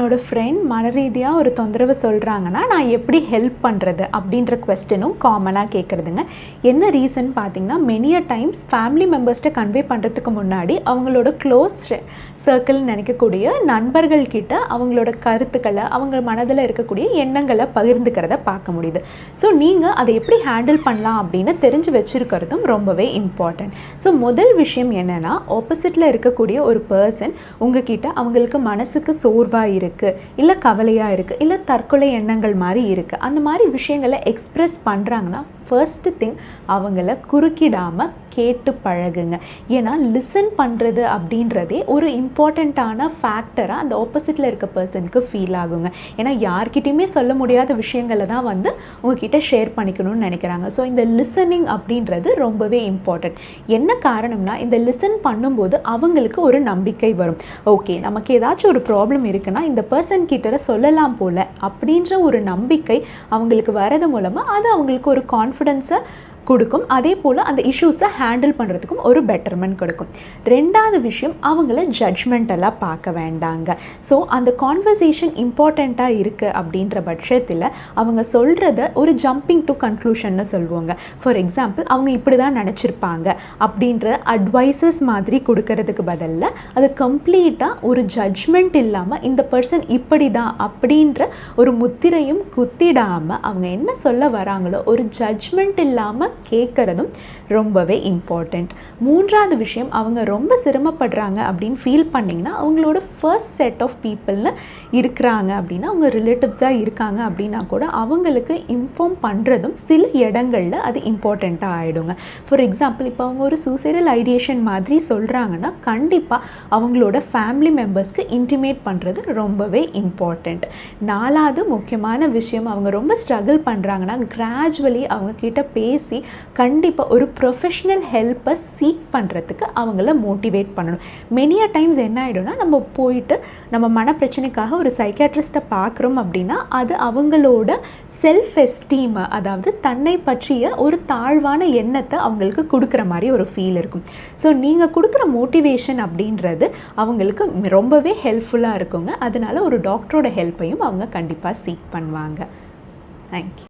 என்னோடய ஃப்ரெண்ட் மன ரீதியாக ஒரு தொந்தரவு சொல்கிறாங்கன்னா நான் எப்படி ஹெல்ப் பண்ணுறது அப்படின்ற கொஸ்டினும் காமனாக கேட்குறதுங்க. என்ன ரீசன் பார்த்தீங்கன்னா, மெனிய டைம்ஸ் ஃபேமிலி மெம்பர்ஸ்கிட்ட கன்வே பண்ணுறதுக்கு முன்னாடி அவங்களோட க்ளோஸ் சர்க்கிள்னு நினைக்கக்கூடிய நண்பர்கள்கிட்ட அவங்களோட கருத்துக்களை, அவங்க மனதில் இருக்கக்கூடிய எண்ணங்களை பகிர்ந்துக்கிறத பார்க்க முடியுது. ஸோ நீங்கள் அதை எப்படி ஹேண்டில் பண்ணலாம் அப்படின்னு தெரிஞ்சு வச்சுருக்கிறதும் ரொம்பவே இம்பார்ட்டன்ட். ஸோ முதல் விஷயம் என்னென்னா, ஆப்போசிட்டில் இருக்கக்கூடிய ஒரு பர்சன் உங்ககிட்ட அவங்களுக்கு மனசுக்கு சோர்வாக இருக்குது, இல்லை கவலையாக இருக்குது, இல்லை தற்கொலை எண்ணங்கள் மாதிரி இருக்குது, அந்த மாதிரி விஷயங்களை எக்ஸ்ப்ரெஸ் பண்ணுறாங்கன்னா ஃபர்ஸ்ட் திங் அவங்கள குறுக்கிடாமல் கேட்டு பழகுங்க. ஏன்னா லிசன் பண்ணுறது அப்படின்றதே ஒரு இம்பார்ட்டண்ட்டான ஃபேக்டராக அந்த ஆப்போசிட்டில் இருக்க பர்சனுக்கு ஃபீல் ஆகுங்க. ஏன்னா யார்கிட்டையுமே சொல்ல முடியாத விஷயங்களை தான் உங்ககிட்ட ஷேர் பண்ணிக்கணும்னு நினைக்கிறாங்க. ஸோ இந்த லிசனிங் அப்படின்றது ரொம்பவே இம்பார்ட்டண்ட். என்ன காரணம்னா, இந்த லிசன் பண்ணும்போது அவங்களுக்கு ஒரு நம்பிக்கை வரும். ஓகே, நமக்கு ஏதாச்சும் ஒரு ப்ராப்ளம் இருக்குன்னா இந்த பர்சன் கிட்ட சொல்லலாம் போல் அப்படின்ற ஒரு நம்பிக்கை அவங்களுக்கு வரது மூலமாக அது அவங்களுக்கு ஒரு கான்ஃபிடென்ஸை கொடுக்கும். அதே போல் அந்த இஷ்யூஸை ஹேண்டில் பண்ணுறதுக்கும் ஒரு பெட்டர்மெண்ட் கொடுக்கும். ரெண்டாவது விஷயம், அவங்கள ஜட்ஜ்மெண்டெல்லாம் பார்க்க வேண்டாங்க. ஸோ அந்த கான்வர்சேஷன் இம்பார்ட்டண்ட்டாக இருக்குது அப்படின்ற பட்சத்தில் அவங்க சொல்கிறத ஒரு ஜம்பிங் டு கன்க்ளூஷன்னு சொல்லுவாங்க. ஃபார் எக்ஸாம்பிள், அவங்க இப்படி தான் நினச்சிருப்பாங்க அப்படின்ற அட்வைசஸ் மாதிரி கொடுக்கறதுக்கு பதிலில் அது கம்ப்ளீட்டாக ஒரு ஜட்ஜ்மெண்ட் இல்லாமல் இந்த பர்சன் இப்படி தான் அப்படின்ற ஒரு முத்திரையும் குத்திடாமல் அவங்க என்ன சொல்ல வராங்களோ ஒரு ஜட்ஜ்மெண்ட் இல்லாமல் கேட்குறதும் ரொம்பவே இம்பார்ட்டண்ட். மூன்றாவது விஷயம், அவங்க ரொம்ப சிரமப்படுறாங்க அப்படின்னு ஃபீல் பண்ணிங்கன்னா அவங்களோட ஃபர்ஸ்ட் செட் ஆஃப் பீப்புள்னு இருக்கிறாங்க அப்படின்னா, அவங்க ரிலேட்டிவ்ஸாக இருக்காங்க அப்படின்னா கூட அவங்களுக்கு இன்ஃபார்ம் பண்ணுறதும் சில இடங்களில் அது இம்பார்ட்டண்ட்டாக ஆகிடுங்க. ஃபார் எக்ஸாம்பிள், இப்போ அவங்க ஒரு சூசைடல் ஐடியேஷன் மாதிரி சொல்கிறாங்கன்னா கண்டிப்பாக அவங்களோட ஃபேமிலி மெம்பர்ஸ்க்கு இன்டிமேட் பண்ணுறது ரொம்பவே இம்பார்ட்டண்ட். நாலாவது முக்கியமான விஷயம், அவங்க ரொம்ப ஸ்ட்ரகிள் பண்ணுறாங்கன்னா கிராஜுவலி அவங்க கிட்ட பேசி கண்டிப்பாக ஒரு ப்ரொஃபஷ்னல் ஹெல்ப்பை சீக் பண்ணுறதுக்கு அவங்கள மோட்டிவேட் பண்ணணும். மெனிய டைம்ஸ் என்ன ஆகிடும்னா, நம்ம போயிட்டு நம்ம மனப்பிரச்சனைக்காக ஒரு சைக்காட்ரிஸ்ட்டை பார்க்குறோம் அப்படின்னா அது அவங்களோட செல்ஃப் எஸ்டீமை, அதாவது தன்னை பற்றிய ஒரு தாழ்வான எண்ணத்தை அவங்களுக்கு கொடுக்குற மாதிரி ஒரு ஃபீல் இருக்கும். ஸோ நீங்கள் கொடுக்குற மோட்டிவேஷன் அப்படின்றது அவங்களுக்கு ரொம்பவே ஹெல்ப்ஃபுல்லாக இருக்குங்க. அதனால ஒரு டாக்டரோட ஹெல்ப்பையும் அவங்க கண்டிப்பாக சீக் பண்ணுவாங்க. தேங்க்யூ.